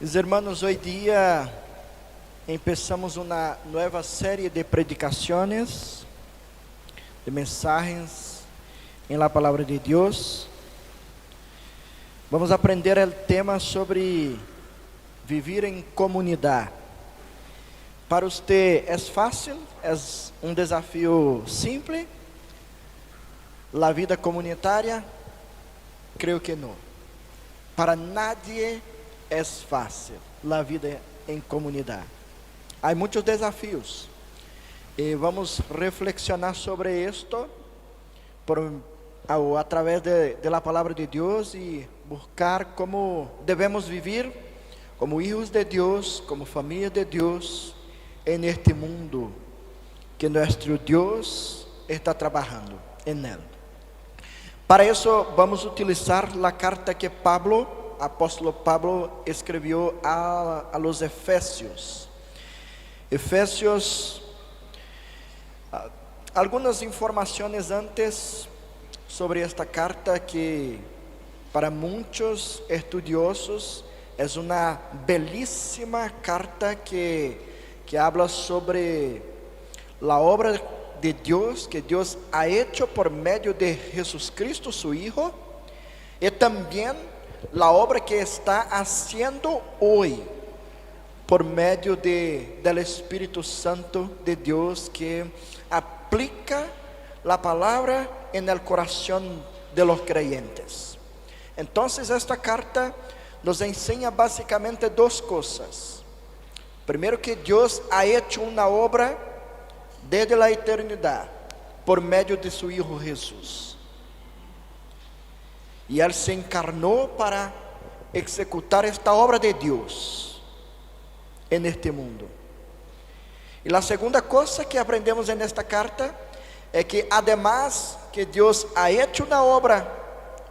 Mis hermanos, hoy día empezamos una nueva serie de predicaciones, de mensajes en la palabra de Dios. Vamos a aprender el tema sobre vivir en comunidad. Para usted es fácil, es un desafío simple. La vida comunitaria, creo que no. Para nadie es fácil la vida en comunidad. Hay muchos desafíos. Y vamos a reflexionar sobre esto a través de la palabra de Dios y buscar cómo debemos vivir como hijos de Dios, como familia de Dios en este mundo que nuestro Dios está trabajando en él. Para eso vamos a utilizar la carta que apóstolo Pablo escribió a los Efesios. Algunas informaciones antes sobre esta carta que para muchos estudiosos es una belísima carta que habla sobre la obra de Dios que Dios ha hecho por medio de Jesucristo su Hijo, y también la obra que está haciendo hoy por medio del Espíritu Santo de Dios, que aplica la palabra en el corazón de los creyentes. Entonces esta carta nos enseña básicamente dos cosas. Primero, que Dios ha hecho una obra desde la eternidad por medio de su Hijo Jesús, y Él se encarnó para ejecutar esta obra de Dios en este mundo. Y la segunda cosa que aprendemos en esta carta es que además que Dios ha hecho una obra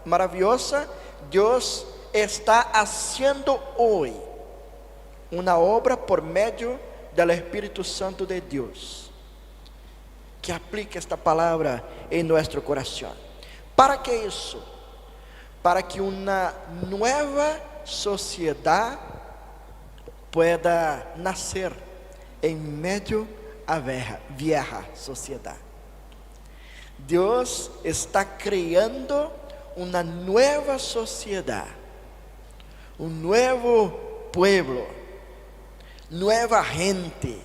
maravillosa, Dios está haciendo hoy una obra por medio del Espíritu Santo de Dios, que aplica esta palabra en nuestro corazón. ¿Para qué eso? Para que una nueva sociedad pueda nacer en medio a vieja sociedad. Dios está creando una nueva sociedad, un nuevo pueblo, nueva gente.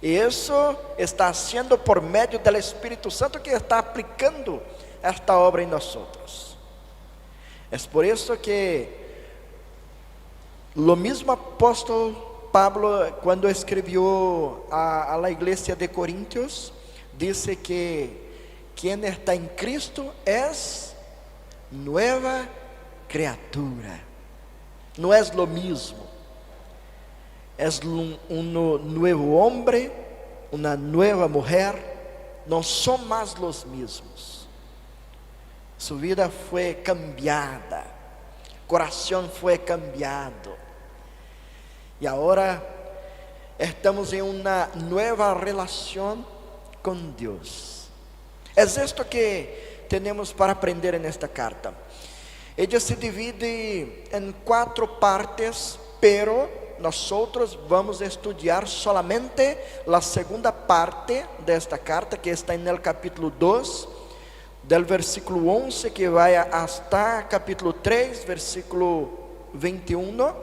Y eso está haciendo por medio del Espíritu Santo, que está aplicando esta obra en nosotros. Es por eso que lo mismo apóstolo Pablo, cuando escribió a la iglesia de Corintios, dice que quien está en Cristo es nueva criatura. No es lo mismo. Es un nuevo hombre, una nueva mujer. No son más los mismos. Su vida fue cambiada, corazón fue cambiado, y ahora estamos en una nueva relación con Dios. Es esto que tenemos para aprender en esta carta. Ella se divide en 4 partes, pero nosotros vamos a estudiar solamente la segunda parte de esta carta, que está en el capítulo 2, del versículo 11 que va hasta capítulo 3, versículo 21.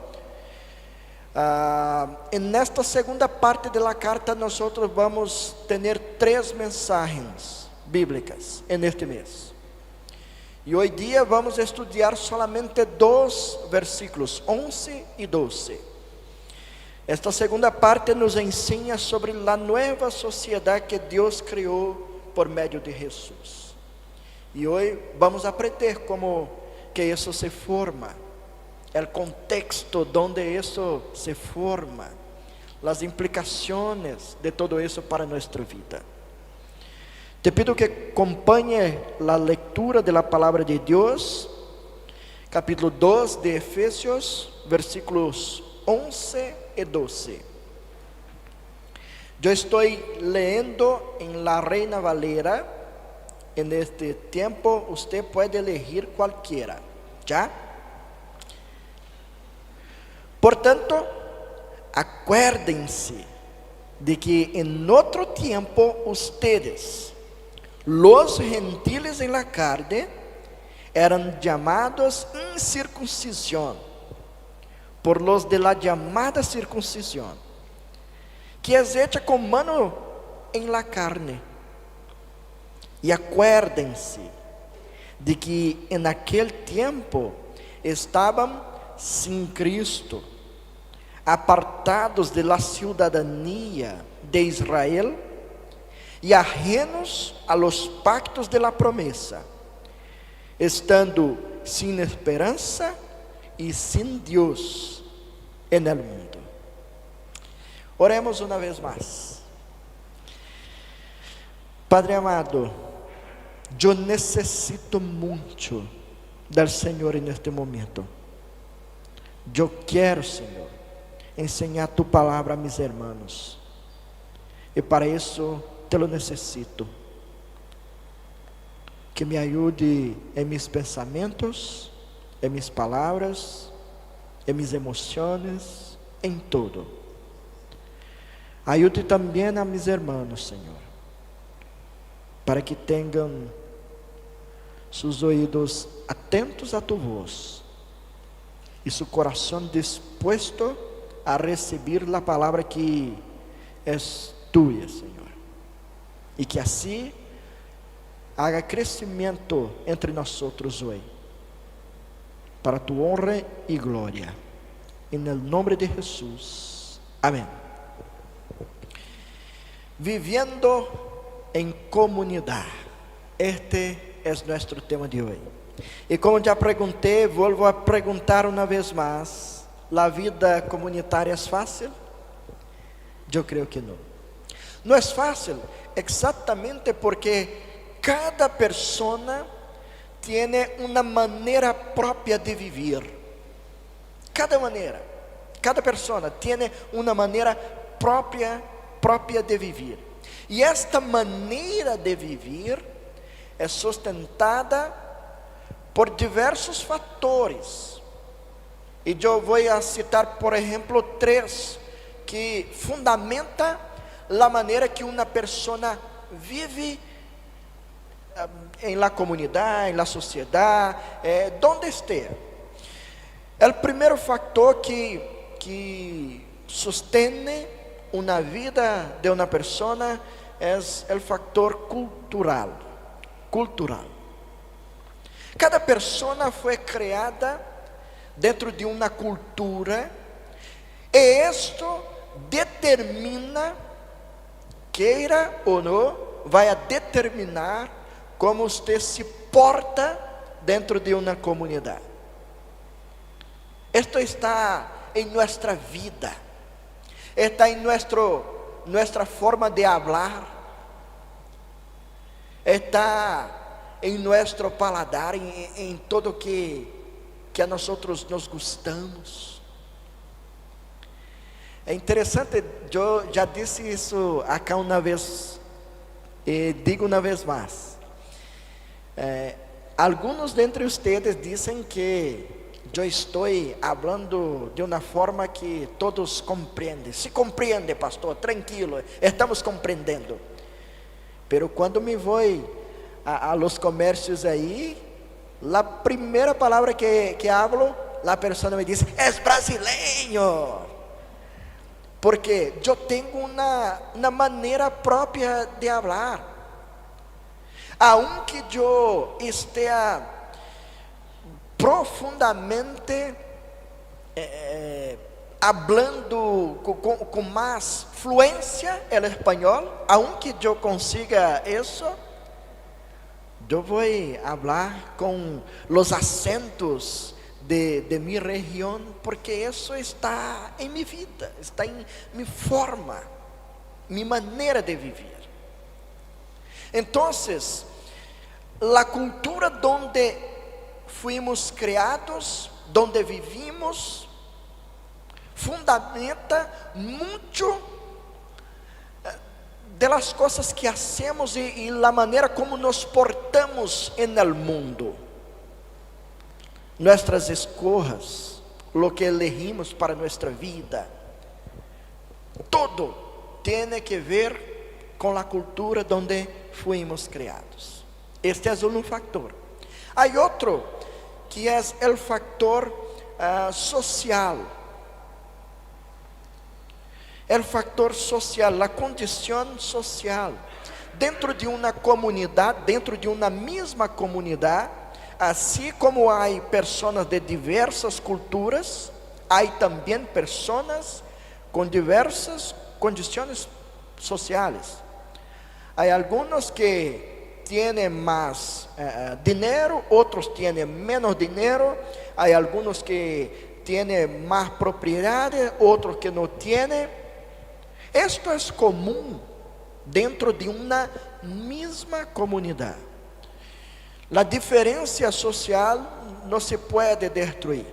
En esta segunda parte de la carta nosotros vamos a tener 3 mensajes bíblicas en este mes. Y hoy día vamos a estudiar solamente 2 versículos, 11 y 12. Esta segunda parte nos enseña sobre la nueva sociedad que Dios creó por medio de Jesús. Y hoy vamos a aprender cómo que eso se forma, el contexto donde eso se forma, las implicaciones de todo eso para nuestra vida. Te pido que acompañe la lectura de la palabra de Dios, capítulo 2 de Efesios, versículos 11 y 12. Yo estoy leyendo en la Reina Valera. En este tiempo usted puede elegir cualquiera, ¿ya? Portanto, acuérdense de que en otro tiempo ustedes, los gentiles en la carne, eran llamados incircuncisión por los de la llamada circuncisión, que es hecha con mano en la carne. Y acuérdense de que en aquel tiempo estaban sin Cristo, apartados de la ciudadanía de Israel y ajenos a los pactos de la promesa, estando sin esperanza y sin Dios en el mundo. Oremos una vez más. Padre amado, yo necesito mucho del Señor en este momento. Yo quiero, Señor, enseñar tu palabra a mis hermanos, y para eso te lo necesito. Que me ayude en mis pensamientos, en mis palabras, en mis emociones, en todo. Ayude también a mis hermanos, Señor, para que tengan sus oídos atentos a tu voz y su corazón dispuesto a recibir la palabra que es tuya, Señor, y que así haga crecimiento entre nosotros hoy, para tu honra y gloria, en el nombre de Jesús, amén. Viviendo en comunidad, este es nuestro tema de hoy. Y como ya pregunté, vuelvo a preguntar una vez más: ¿la vida comunitaria es fácil? Yo creo que no. No es fácil exactamente porque cada persona tiene una manera propia de vivir. Cada persona tiene una manera propia de vivir. Y esta manera de vivir es sustentada por diversos factores. Y yo voy a citar, por ejemplo, 3 que fundamentan la manera que una persona vive en la comunidad, en la sociedad, donde esté. El primer factor que sostiene una vida de una persona es el factor cultural. Cada persona fue creada dentro de una cultura, y esto determina, quiera o no, vai a determinar como usted se porta dentro de una comunidad. Esto está en nuestra vida, está en nuestra forma de hablar, está en nuestro paladar, en todo que a nosotros nos gustamos. É interessante, eu já disse isso acá uma vez, e digo uma vez mais. Alguns dentre ustedes dizem que eu estou falando de uma forma que todos compreendem. Se compreende, pastor, tranquilo, estamos compreendendo. Pero quando me vou a los comercios aí, a primeira palavra que hablo, a pessoa me diz: "Es brasileño". Porque eu tenho uma maneira própria de falar. Aunque eu esteja profundamente hablando com mais fluência o espanhol, aunque eu consiga isso, eu vou falar com os acentos de mi região, porque isso está em minha vida, está em minha forma, minha maneira de viver. Então, a cultura donde fuimos criados, donde vivimos, fundamenta muito de las coisas que hacemos e a maneira como nos portamos en el mundo. Nuestras escolhas, lo que elegimos para nuestra vida. Todo tiene que ver con la cultura donde fuimos creados. Este es un factor. Hay otro que es el factor social. El factor social, la condición social. Dentro de una comunidad, dentro de una misma comunidad, así como hay personas de diversas culturas, hay también personas con diversas condiciones sociales. Hay algunos que tienen más dinero, otros tienen menos dinero, hay algunos que tienen más propiedades, otros que no tienen. Esto es común dentro de una misma comunidad. La diferencia social no se puede destruir.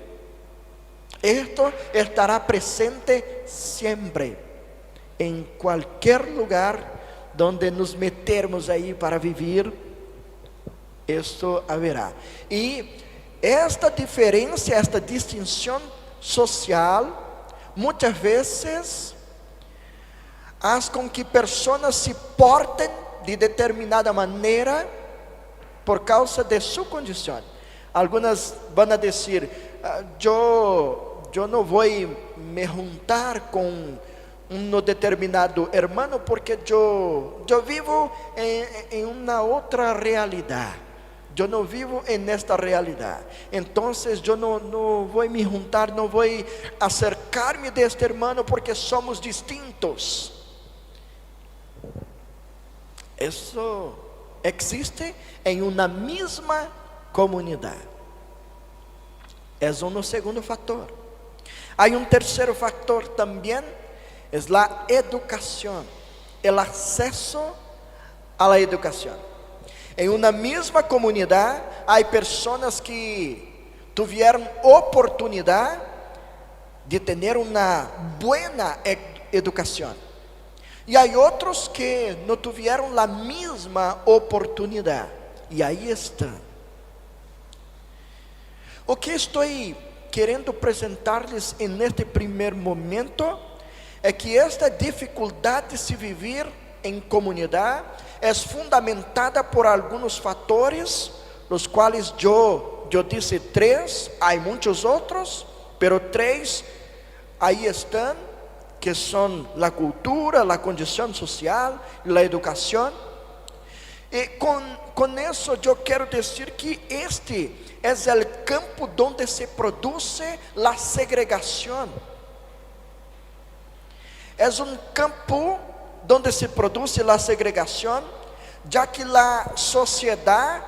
Esto estará presente siempre, en cualquier lugar donde nos metemos ahí para vivir, esto haverá. Y esta diferencia, esta distinción social, muchas veces hace com que pessoas se portem de determinada maneira por causa de sua condição. Algumas vão dizer, eu não vou me juntar com um determinado hermano porque eu vivo em uma outra realidade. Eu não vivo nesta realidade. Então, eu não vou me juntar, não vou acercar-me deste hermano porque somos distintos. Isso existe em uma mesma comunidade. É um segundo fator. Há um terceiro fator também, é a educação, o acesso à educação. Em uma mesma comunidade, há pessoas que tiveram oportunidade de ter uma boa educação. E há outros que não tiveram a mesma oportunidade. E aí está. O que estou querendo apresentar-lhes neste primeiro momento é que esta dificuldade de se viver em comunidade é fundamentada por alguns fatores, os quais eu disse três, há muitos outros, pero três aí estão, que são a cultura, a condição social e a educação. E com isso eu quero dizer que este é o campo onde se produz a segregação. É um campo onde se produz a segregação, já que a sociedade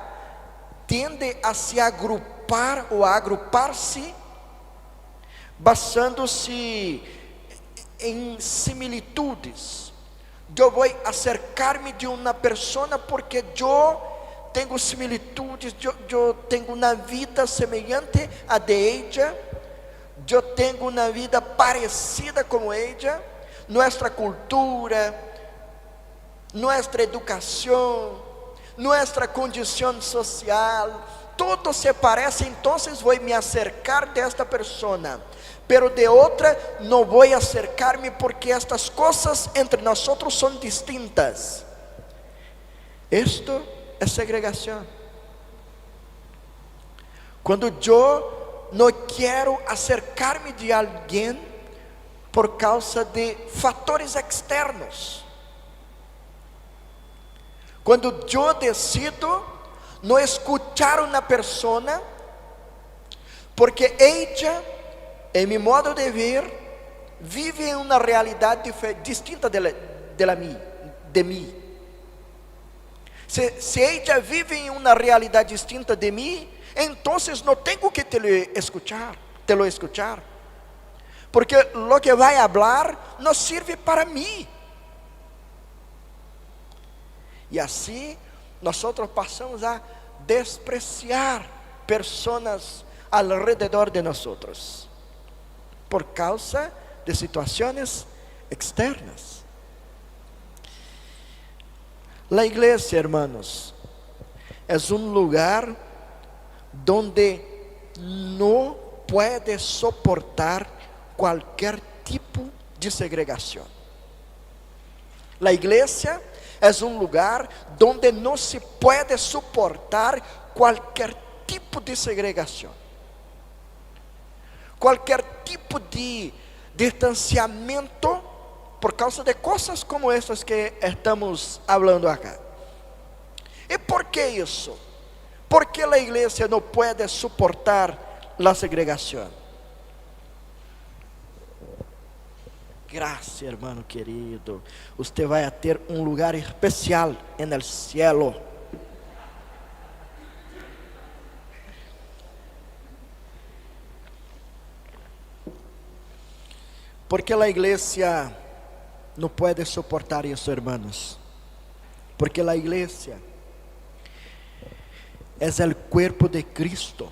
tende a se agrupar ou a agrupar-se, basando-se em similitudes. Eu vou acercar-me de uma pessoa porque eu tenho similitudes, eu tenho uma vida semelhante a de ela, eu tenho uma vida parecida com ela, nossa cultura, nossa educação, nossa condição social, tudo se parece, então vou me acercar desta pessoa. Pero de outra não vou acercar-me porque estas coisas entre nós são distintas. Isto é segregação. Quando eu não quero acercar-me de alguém por causa de fatores externos. Quando eu decido não escutar uma pessoa porque ela, em meu modo de ver, vive em uma realidade distinta de mim. Se ela vive em uma realidade distinta de mim, então não tenho que te lo escuchar, porque lo que vai falar não serve para mim. E assim, nós passamos a despreciar pessoas alrededor de nós, por causa de situações externas. A igreja, hermanos, é um lugar donde não puede soportar cualquier tipo de segregación. La iglesia es un lugar donde no se puede soportar cualquier tipo de segregación, cualquier tipo de distanciamiento por causa de cosas como estas que estamos hablando acá. ¿Y por qué eso? ¿Por qué la iglesia no puede soportar la segregación? Gracias, hermano querido. Usted vai a ter um lugar especial en el cielo. Porque a igreja não pode suportar isso, hermanos. Porque a igreja é o cuerpo de Cristo,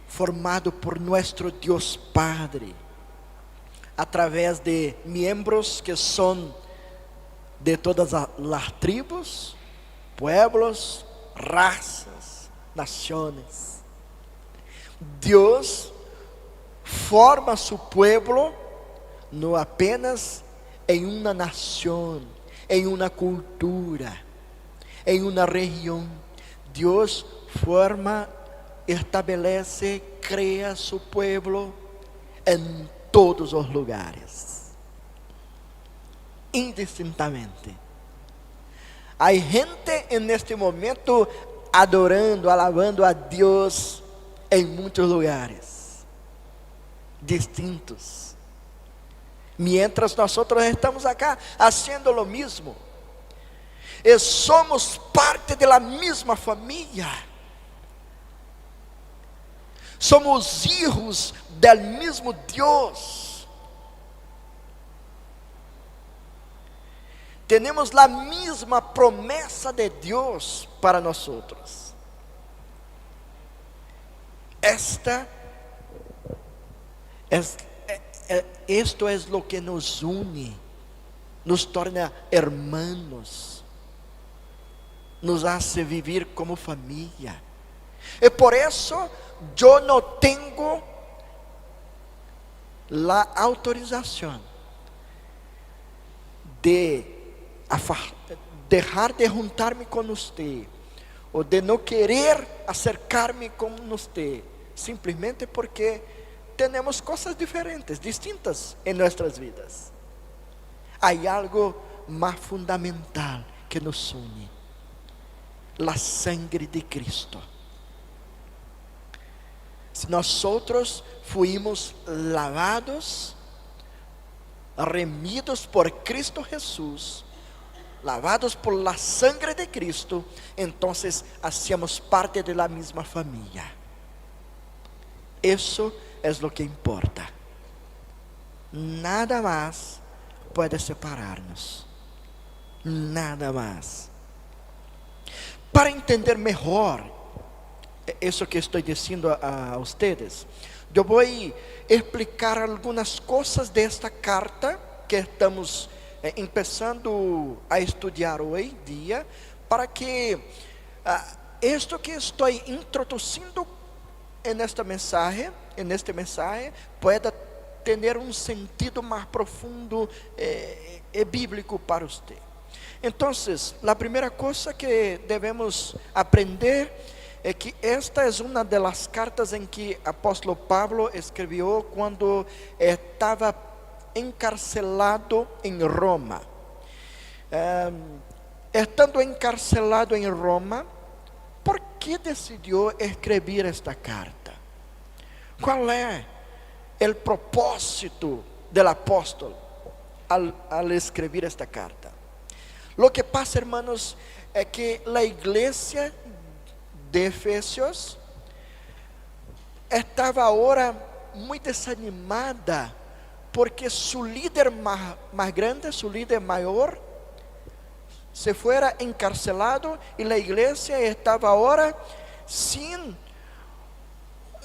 formado por nuestro Dios Padre, através de miembros que são de todas as tribos, pueblos, razas, naciones. Deus forma su pueblo no apenas em uma nação, em uma cultura, em uma região. Deus forma, estabelece, crea su pueblo em todos os lugares, indistintamente. Há gente neste momento adorando, alabando a Deus em muitos lugares distintos, mientras nosotros estamos acá haciendo lo mismo. E somos parte de la misma familia, somos hijos del mismo Dios, tenemos la misma promesa de Dios para nosotros. Esto es lo que nos une, nos torna hermanos, nos hace vivir como familia. Y por eso yo no tengo la autorización de dejar de juntarme con usted, o de no querer acercarme con usted, simplesmente porque tenemos cosas diferentes, distintas en nuestras vidas. Hay algo más fundamental que nos une: la sangre de Cristo. Si nosotros fuimos lavados, remidos por Cristo Jesús, lavados por la sangre de Cristo, entonces hacíamos parte de la misma familia. Eso es lo que importa. Nada más puede separarnos. Nada más. Para entender mejor eso que estoy diciendo a ustedes, yo voy a explicar algunas cosas de esta carta que estamos empezando a estudiar hoy día, para que esto que estoy introduciendo en este mensaje pueda tener un sentido más profundo y bíblico para usted. Entonces, la primera cosa que debemos aprender es que esta es una de las cartas en que apóstolo Pablo escribió cuando estaba encarcelado en Roma. Estando encarcelado en Roma, ¿por qué decidió escribir esta carta? ¿Cuál es el propósito del apóstol al escribir esta carta? Lo que pasa, hermanos, es que la iglesia de Efesios estaba ahora muy desanimada, porque su líder más grande, su líder mayor, se fuera encarcelado, y la iglesia estaba ahora sin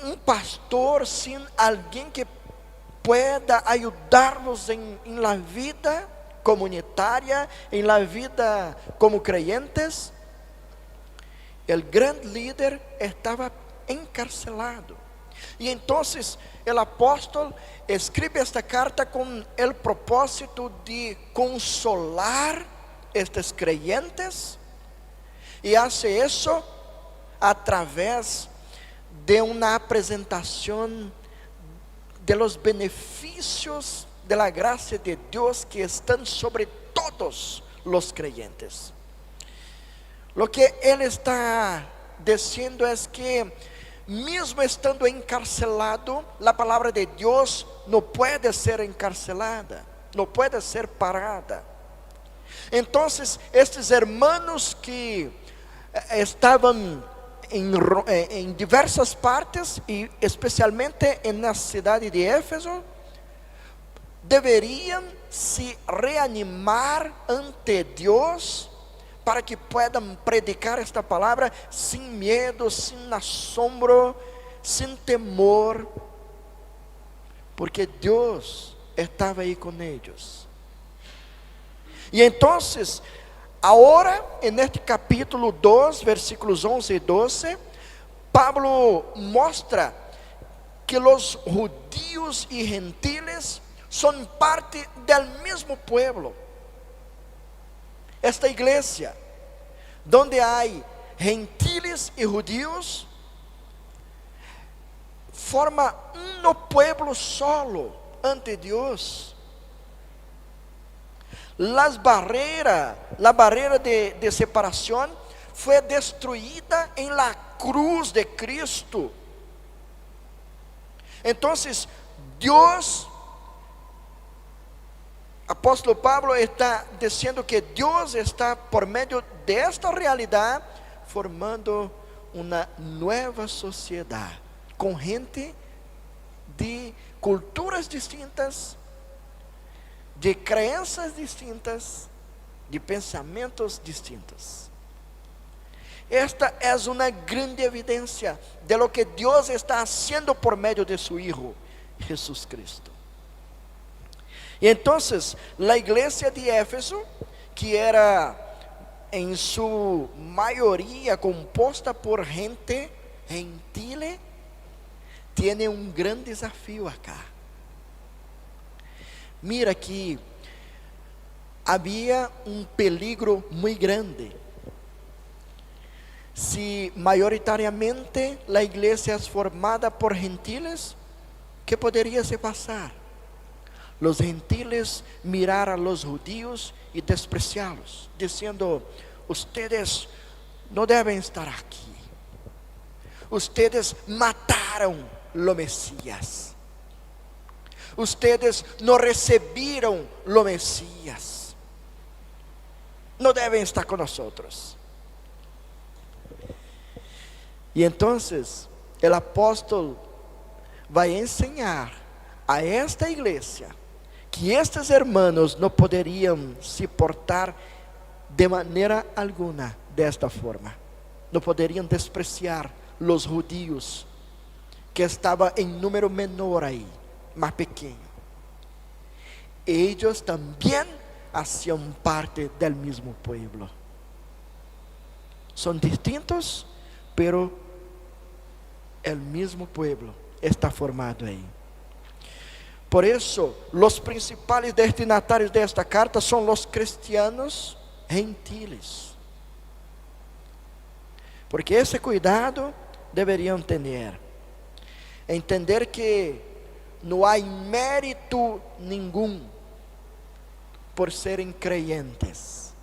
un pastor, sin alguien que pueda ayudarlos en la vida comunitaria, en la vida como creyentes. El gran líder estaba encarcelado. Y entonces el apóstol escribe esta carta con el propósito de consolar estos creyentes, y hace eso a través de una presentación de los beneficios de la gracia de Dios que están sobre todos los creyentes. Lo que él está diciendo es que mismo estando encarcelado, la palabra de Dios no puede ser encarcelada, no puede ser parada. Entonces, estos hermanos que estaban en diversas partes, y especialmente en la ciudad de Éfeso, deberían se reanimar ante Dios para que puedan predicar esta palabra sin miedo, sin asombro, sin temor, porque Dios estaba ahí con ellos. Y entonces, ahora en este capítulo 2, versículos 11 y 12, Pablo muestra que los judíos y gentiles son parte del mismo pueblo. Esta iglesia, donde hay gentiles y judíos, forma un pueblo solo ante Dios. La barrera de separación fue destruida en la cruz de Cristo. Entonces, Dios, apóstolo Pablo está diciendo que Dios está por medio de esta realidad formando una nueva sociedad con gente de culturas distintas, de creencias distintas, de pensamientos distintos. Esta es una grande evidencia de lo que Dios está haciendo por medio de su Hijo Jesús Cristo. Y entonces la iglesia de Éfeso, que era en su mayoría compuesta por gente gentil, tiene un gran desafío acá. Mira que había un peligro muy grande. Si mayoritariamente la iglesia es formada por gentiles, ¿qué podría se pasar? Los gentiles mirar a los judíos y despreciarlos, diciendo: ustedes no deben estar aquí, ustedes mataron lo Mesías, ustedes no recibieron lo Mesías, no deben estar con nosotros. Y entonces el apóstol va a enseñar a esta iglesia que estos hermanos no podrían se portar de manera alguna de esta forma. No podrían despreciar los judíos que estaban en número menor ahí, más pequeño. Ellos también hacían parte del mismo pueblo. Son distintos, pero el mismo pueblo está formado ahí. Por eso, los principales destinatarios de esta carta son los cristianos gentiles. Porque ese cuidado deberían tener. Entender que no hay mérito ningún por serem creyentes.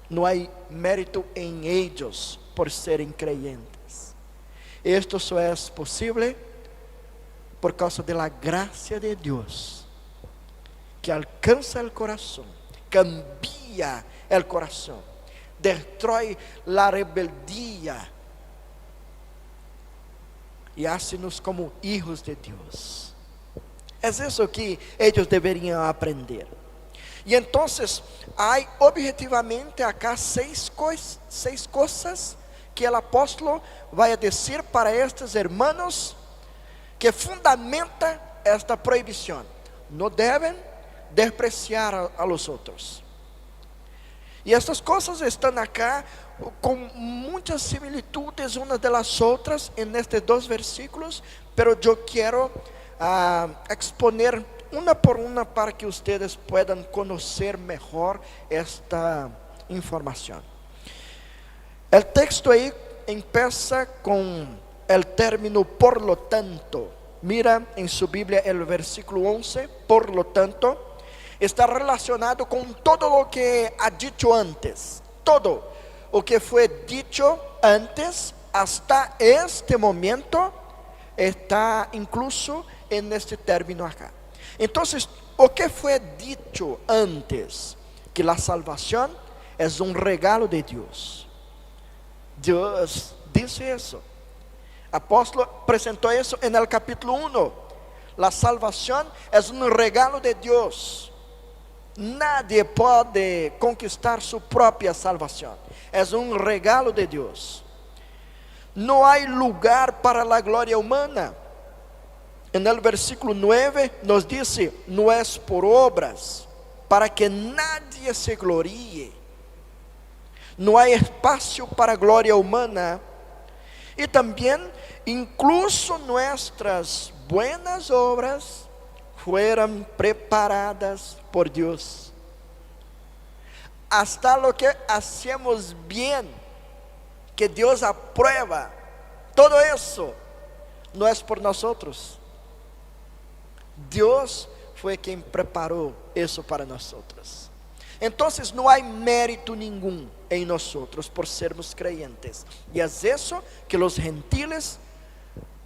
No hay mérito en ellos por serem creyentes. Esto só é posible por causa de la gracia de Dios, que alcanza el corazón, cambia el corazón, destrói la rebeldía y hace-nos como hijos de Dios. Es eso que ellos deberían aprender. Y entonces hay objetivamente acá seis cosas que el apóstolo va a decir para estos hermanos, que fundamenta esta prohibición. No deben despreciar a los otros. Y estas cosas están acá com muitas similitudes unas de las otras en estos dos versículos, pero yo quiero exponer una por una para que ustedes puedan conocer mejor esta información. El texto ahí empieza con el término por lo tanto. Mira en su Biblia el versículo 11, por lo tanto, está relacionado con todo lo que ha dicho antes. Todo lo que fue dicho antes hasta este momento está incluso en este término acá. Entonces, lo que fue dicho antes, que la salvación es un regalo de Dios. Dios dice eso. Apóstolo presentó eso en el capítulo 1. La salvación es un regalo de Dios. Nadie puede conquistar su propia salvación. Es un regalo de Dios. No hay lugar para la gloria humana. En el versículo 9 nos dice, no es por obras, para que nadie se gloríe. No hay espacio para gloria humana. Y también, incluso nuestras buenas obras fueron preparadas por Dios. Hasta lo que hacemos bien, que Dios aprueba, todo eso no es por nosotros. Dios fue quien preparó eso para nosotros. Entonces no hay mérito ningún en nosotros por sermos creyentes. Y es eso que los gentiles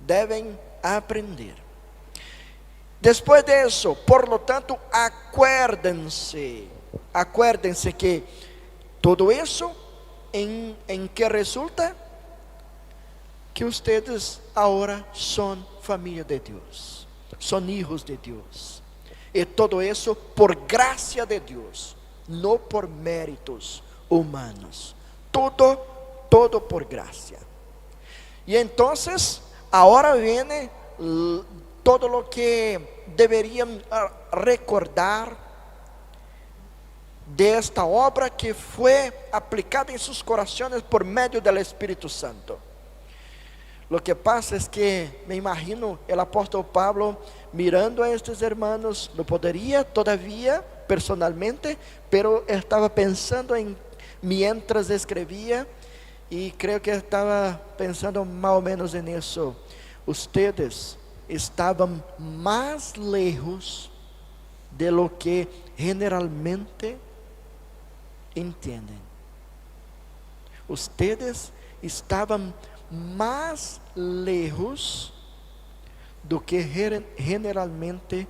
deben aprender. Después de eso, por lo tanto, acuérdense que todo eso, ¿en qué resulta? Que ustedes ahora son familia de Dios, son hijos de Dios. Y todo eso por gracia de Dios, no por méritos humanos. Todo por gracia. Y entonces, ahora viene todo lo que deberían recordar de esta obra que fue aplicada en sus corazones por medio del Espíritu Santo. Lo que pasa es que me imagino el apóstol Pablo mirando a estos hermanos, no podría todavía personalmente, pero estaba pensando en mientras escribía, y creo que estaba pensando más o menos en eso. Ustedes estaban más lejos de lo que generalmente entienden. Ustedes estaban más lejos do que generalmente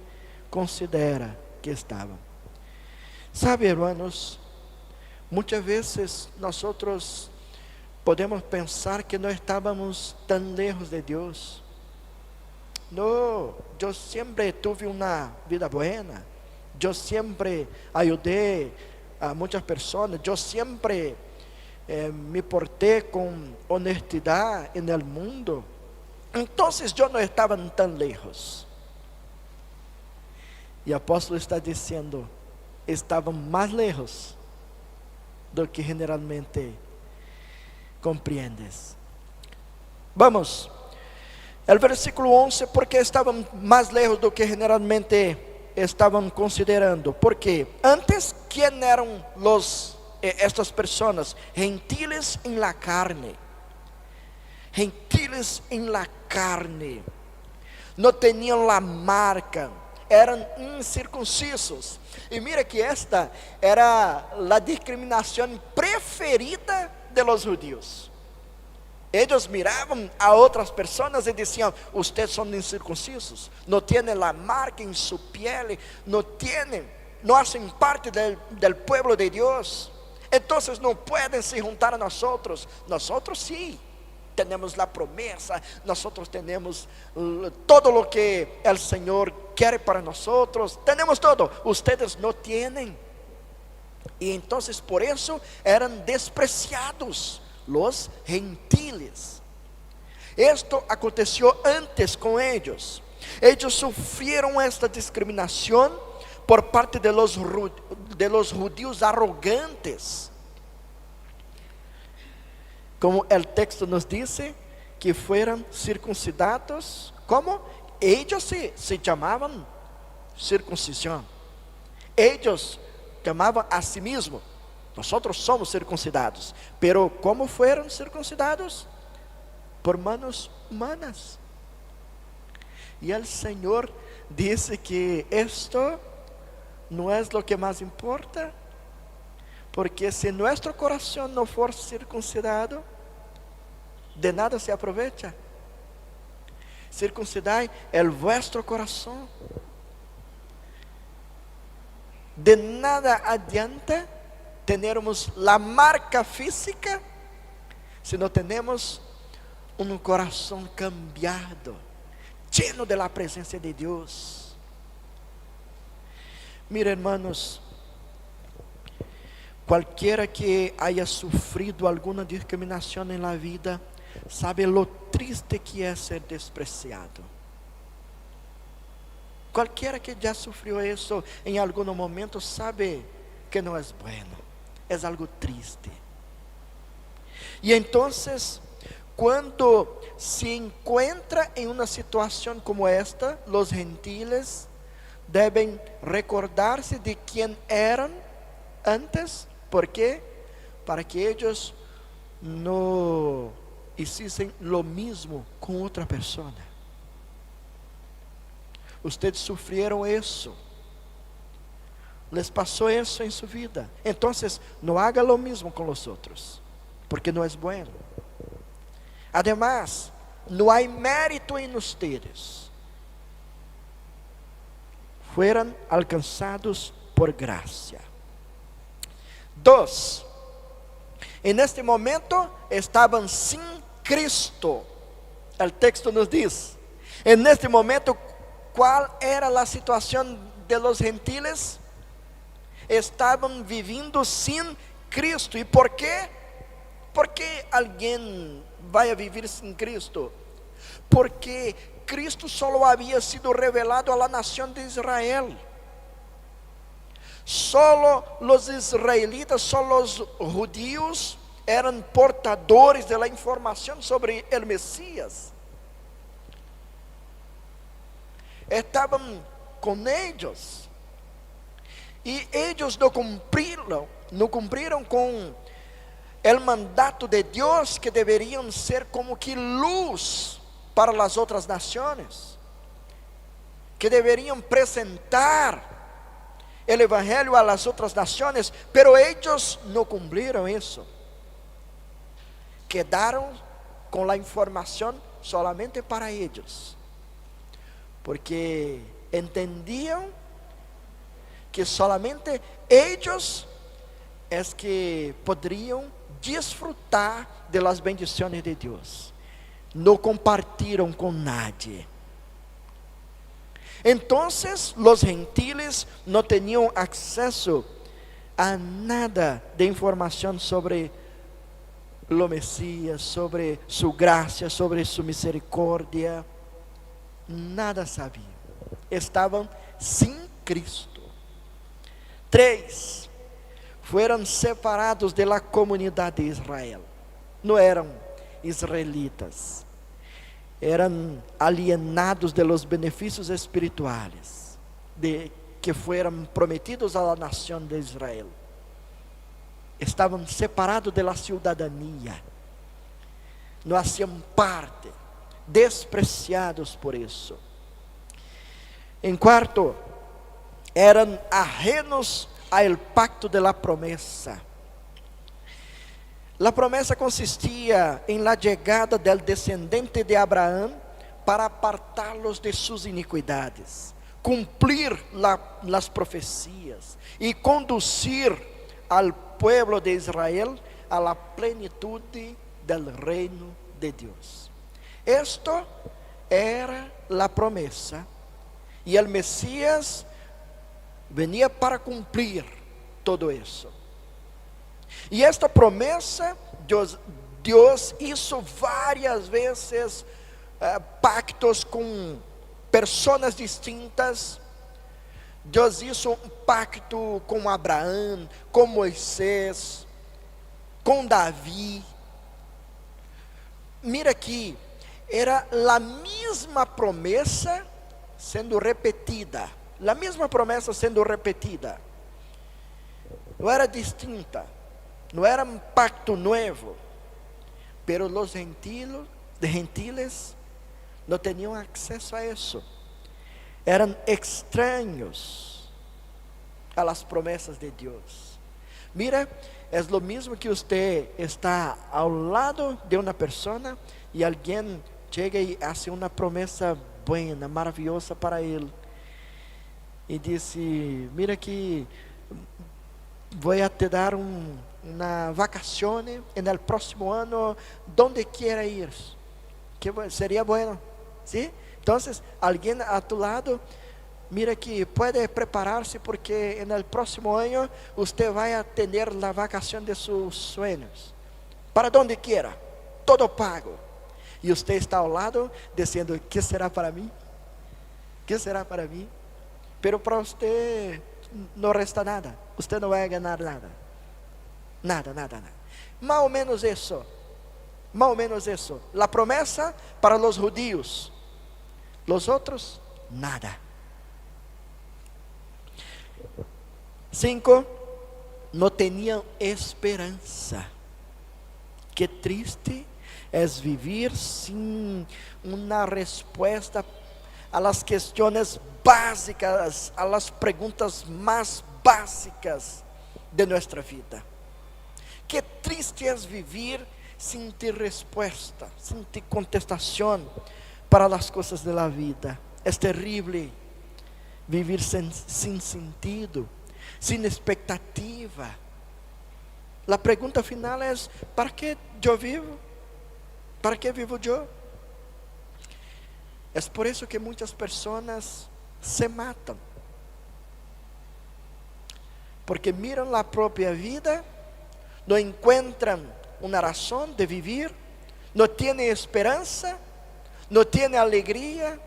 considera que estaban. Sabe, hermanos, muchas veces nosotros podemos pensar que no estábamos tan lejos de Dios. No, yo siempre tuve una vida buena, yo siempre ayudé a muchas personas, yo siempre me porté con honestidad en el mundo. Entonces yo no estaba tan lejos. Y el apóstolo está diciendo, estaban más lejos do que generalmente comprendes. Vamos, el versículo 11, porque estaban más lejos do que generalmente estaban considerando. Porque antes, ¿quién eran estas personas? Gentiles en la carne. Gentiles en la carne. No tenían la marca, eran incircuncisos. Y mira que esta era la discriminación preferida de los judíos. Ellos miraban a otras personas y decían, ustedes son incircuncisos, no tienen la marca en su piel, no hacen parte del pueblo de Dios, entonces no pueden se juntar a nosotros. Nosotros sí tenemos la promesa, nosotros tenemos todo lo que el Señor quiere para nosotros, tenemos todo, ustedes no tienen. Y entonces por eso eran despreciados los gentiles. Esto aconteció antes con ellos. Ellos sufrieron esta discriminación por parte de los judíos arrogantes. como o texto nos diz, que fueran circuncidados, como ellos se llamaban circuncisión. Ellos llamaban a sí mismos, nosotros somos circuncidados, pero ¿cómo fueron circuncidados? Por manos humanas. Y el Señor dice que esto no es lo que más importa, porque si nuestro corazón no for circuncidado, de nada se aprovecha. Circuncidai el vuestro corazón. De nada adianta tenermos la marca física si no tenemos un corazón cambiado, lleno de la presencia de Dios. Mira, hermanos, cualquiera que haya sufrido alguna discriminación en la vida, sabe lo triste que es ser despreciado. Cualquiera que ya sufrió eso en algún momento sabe que no es bueno, es algo triste. Y entonces, cuando se encuentra en una situación como esta, los gentiles deben recordarse de quién eran antes. ¿Por qué? Para que ellos no hiciesen lo mismo con otra persona. Ustedes sufrieron eso, les pasó eso en su vida, entonces no haga lo mismo con los otros, porque no es bueno. Además, no hay mérito en ustedes, fueron alcanzados por gracia. 2, en este momento estaban sin Cristo. El texto nos dice, en este momento, ¿cuál era la situación de los gentiles? Estaban viviendo sin Cristo. ¿Y por qué? ¿Por qué alguien vaya a vivir sin Cristo? Porque Cristo solo había sido revelado a la nación de Israel. Solo los israelitas, solo los judíos eran portadores de la información sobre el Mesías. Estaban con ellos y ellos no cumplieron con el mandato de Dios, que deberían ser como que luz para las otras naciones, que deberían presentar el evangelio a las otras naciones, pero ellos no cumplieron eso. Quedaron con la información solamente para ellos, porque entendían que solamente ellos es que podrían disfrutar de las bendiciones de Dios. No compartieron con nadie. Entonces los gentiles no tenían acceso a nada de información sobre lo Mesías, sobre su gracia, sobre su misericordia. Nada sabían, estaban sin Cristo. 3, fueron separados de la comunidad de Israel. No eran israelitas, eran alienados de los beneficios espirituales que fueron prometidos a la nación de Israel. Estaban separados de la ciudadanía, no hacían parte, despreciados por eso. En cuarto, eran ajenos al pacto de la promesa. La promesa consistía en la llegada del descendiente de Abraham para apartarlos de sus iniquidades, cumplir las profecías y conducir al pueblo de Israel a la plenitud del reino de Dios. Esto era la promesa, y el Mesías venía para cumplir todo eso. Y esta promesa, Dios hizo varias veces pactos con personas distintas. Dios hizo un pacto con Abraham, con Moisés, com Davi, Mira aqui, era a mesma promessa sendo repetida. A mesma promessa sendo repetida. Não era distinta. Não era um pacto novo. Pero os gentiles não tinham acesso a isso. Eram estranhos a las promessas de Deus. Mira, é o mesmo que você está ao lado de uma pessoa e alguém chega e faz uma promessa buena, maravilhosa para ele. E diz: mira que vou te dar uma vacazione no próximo ano, donde quiera ir. Que seria bueno, ¿sí? Então, alguém a tu lado, mira que pode preparar-se porque no próximo ano você vai ter a vacação de seus sonhos. Para donde quiera, todo pago. E você está ao lado dizendo: que será para mim? Que será para mim? Pero para você não resta nada. Você não vai ganhar nada. Nada. Mais ou menos isso. Mais ou menos isso. A promessa para os judíos. Los outros, nada. 5. Não tinham esperança. Que triste é viver sem uma resposta a las questões básicas, a las perguntas mais básicas de nossa vida. Que triste é viver sem ter resposta, sem ter contestação para as coisas da vida. É terrível viver sem sentido, sem expectativa. A pergunta final é: para que eu vivo? Para que vivo eu? É por isso que muitas pessoas se matam, porque miram a própria vida, não encontram uma razão de viver, não têm esperança, não têm alegria,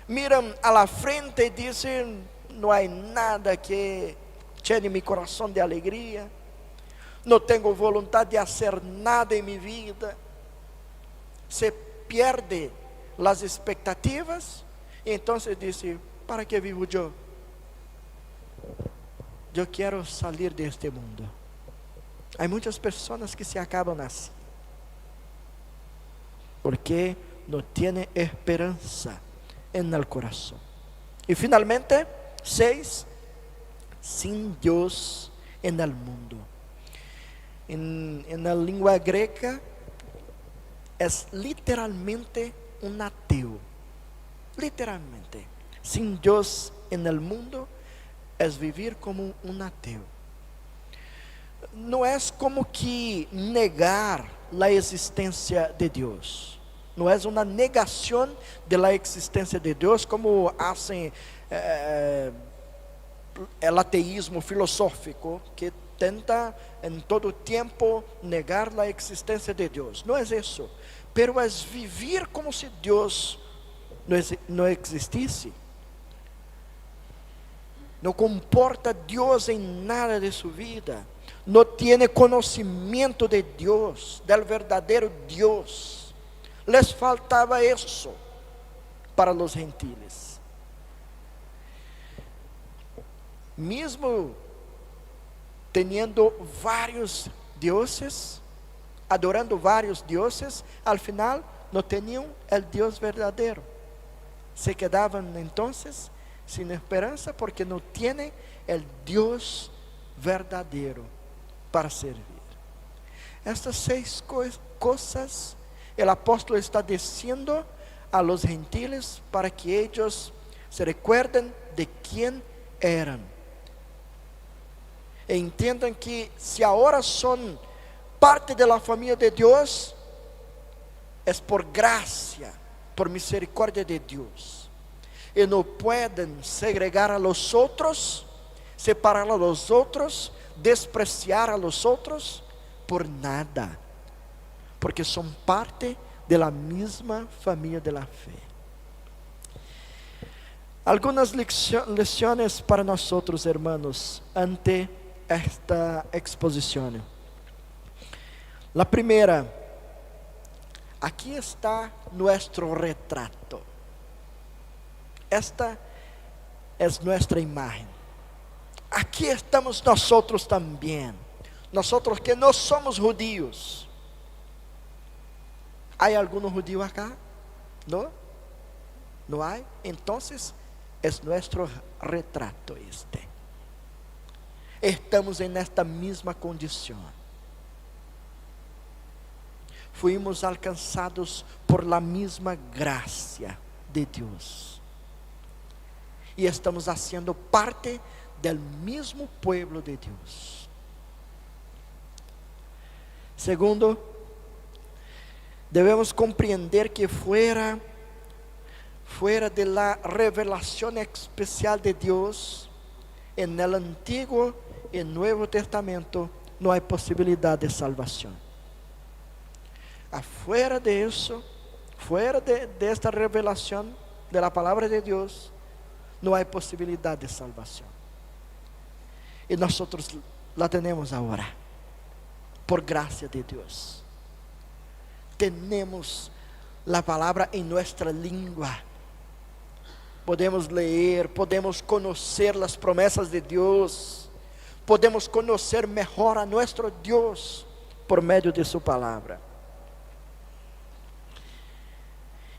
miram a la frente e dizem: não há nada que llene mi coração de alegria, não tenho vontade de fazer nada em minha vida. Se perde as expectativas e então disse: para que vivo eu? Eu quero sair deste mundo. Há muitas pessoas que se acabam assim, porque não têm esperança no coração. E finalmente, 6, sem Deus no mundo. Na língua grega, é literalmente um ateu. Literalmente, sem Deus no mundo, é viver como um ateu. Não é como que negar a existência de Deus. Não é uma negação da existência de Deus, como fazem o ateísmo filosófico, que tenta em todo tempo negar a existência de Deus. Não é isso. Pero é viver como se Deus não existisse. Não comporta Deus em nada de sua vida. Não tem conhecimento de Deus, do verdadeiro Deus. Les faltava isso para os gentiles. Mesmo tendo vários deuses, adorando vários deuses, al final não tinham o Deus verdadeiro. Se quedavam então sem esperança, porque não tinham o Deus verdadeiro para servir. Estas 6 coisas, o apóstolo está dizendo a los gentiles para que eles se recuerden de quem eram. E entendam que se agora são parte da família de Deus, é por graça, por misericórdia de Deus. E não podem segregar a los outros, separar a los outros, despreciar a los outros por nada, porque são parte da mesma família da fé. Algumas lições para nós, hermanos, ante esta exposição. A primeira, Aquí está nuestro retrato. Esta es nuestra imagen. Aquí estamos nosotros también. Nosotros que no somos judíos. ¿Hay alguno judío acá? ¿No? ¿No hay? Entonces es nuestro retrato este. Estamos en esta misma condición. Fuimos alcanzados por la misma gracia de Dios. Y estamos haciendo parte del mismo pueblo de Dios. Segundo, debemos comprender que fuera de la revelación especial de Dios, en el Antiguo y Nuevo Testamento, no hay posibilidad de salvación. Afuera de eso, fuera de esta revelación de la palabra de Dios, no hay posibilidad de salvación. Y nosotros la tenemos ahora, por gracia de Dios. Tenemos la palabra en nuestra lengua. Podemos leer, podemos conocer las promesas de Dios, podemos conocer mejor a nuestro Dios por medio de su palabra.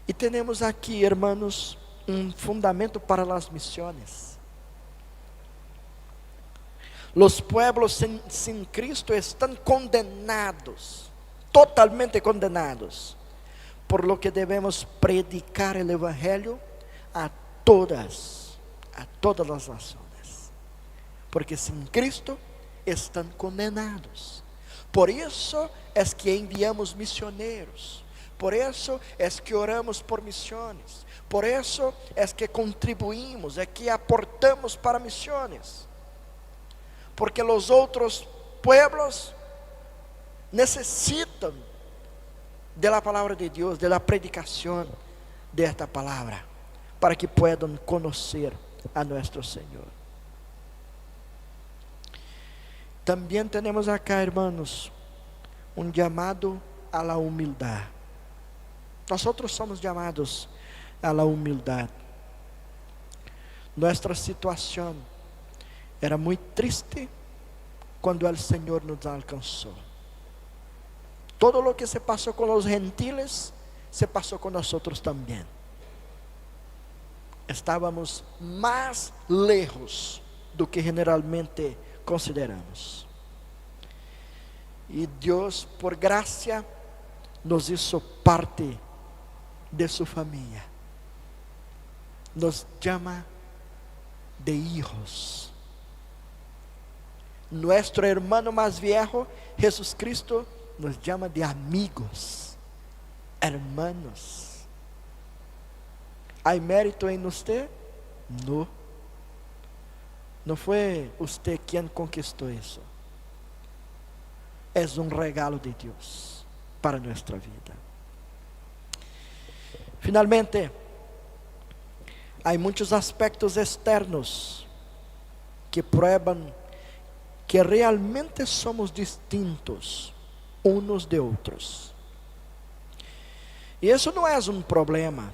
Y tenemos aquí, hermanos, un fundamento para las misiones. Los pueblos sin Cristo están condenados, totalmente condenados, por lo que debemos predicar el Evangelio a todas las naciones, porque sin Cristo están condenados. Por eso es que enviamos misioneros, por eso es que oramos por misiones, por eso es que contribuimos, es que aportamos para misiones, porque los otros pueblos necesitan de la palabra de Dios, de la predicación de esta palabra, para que puedan conocer a nuestro Señor. También tenemos acá, hermanos, un llamado a la humildad. Nosotros somos llamados a la humildad. Nuestra situación era muy triste cuando el Señor nos alcanzó. Todo lo que se pasó con los gentiles, se pasó con nosotros también. Estábamos más lejos do que generalmente consideramos. Y Dios, por gracia, nos hizo parte de su familia. Nos llama de hijos. Nuestro hermano más viejo, Jesús Cristo, nos llama de amigos, hermanos. ¿Hay mérito en usted? No. No fue usted quien conquistó eso. Es un regalo de Dios para nuestra vida. Finalmente, hay muchos aspectos externos que prueban que realmente somos distintos unos de otros. Y eso no es un problema.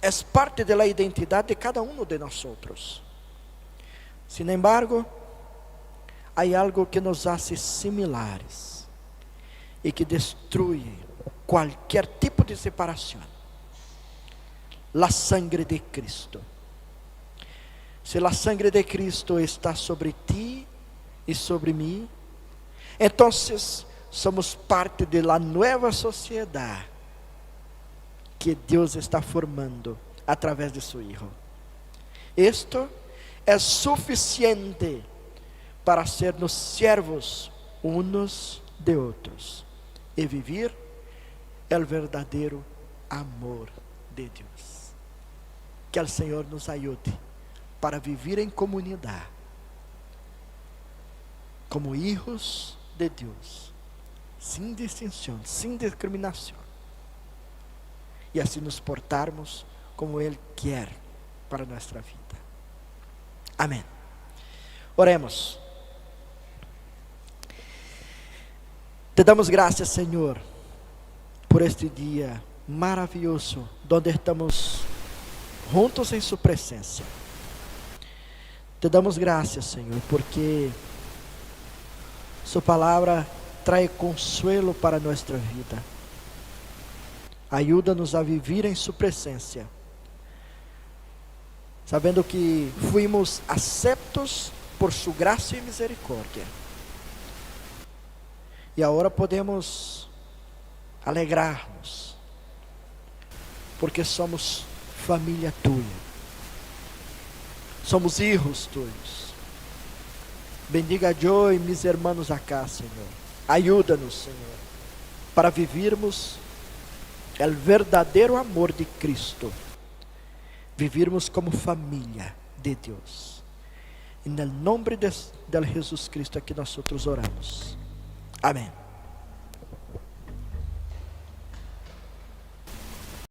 Es parte de la identidad de cada uno de nosotros. Sin embargo, hay algo que nos hace similares y que destruye cualquier tipo de separación: la sangre de Cristo. Si la sangre de Cristo está sobre ti y sobre mí, entonces somos parte de la nueva sociedad que Dios está formando a través de su Hijo. Esto es suficiente para sernos siervos unos de otros y vivir el verdadero amor de Dios. Que el Señor nos ayude para vivir en comunidad como hijos de Dios, sin distinción, sin discriminación, y así nos portarmos como Él quiere para nuestra vida. Amén. Oremos. Te damos gracias, Señor, por por este dia maravilhoso, onde estamos juntos em Sua presença. Te damos graças, Senhor, porque Sua palavra traz consuelo para nossa vida. Ajuda-nos a viver em Sua presença, sabendo que fuimos aceptos por Sua graça e misericórdia. E agora podemos alegrar-nos, porque somos família Tua. Somos hijos Tuyos. Bendiga eu e mis hermanos acá, Senhor. Ajuda-nos, Senhor, para vivirmos o verdadeiro amor de Cristo. Vivirmos como família de Deus. E no nome de Jesus Cristo é que nós oramos. Amém.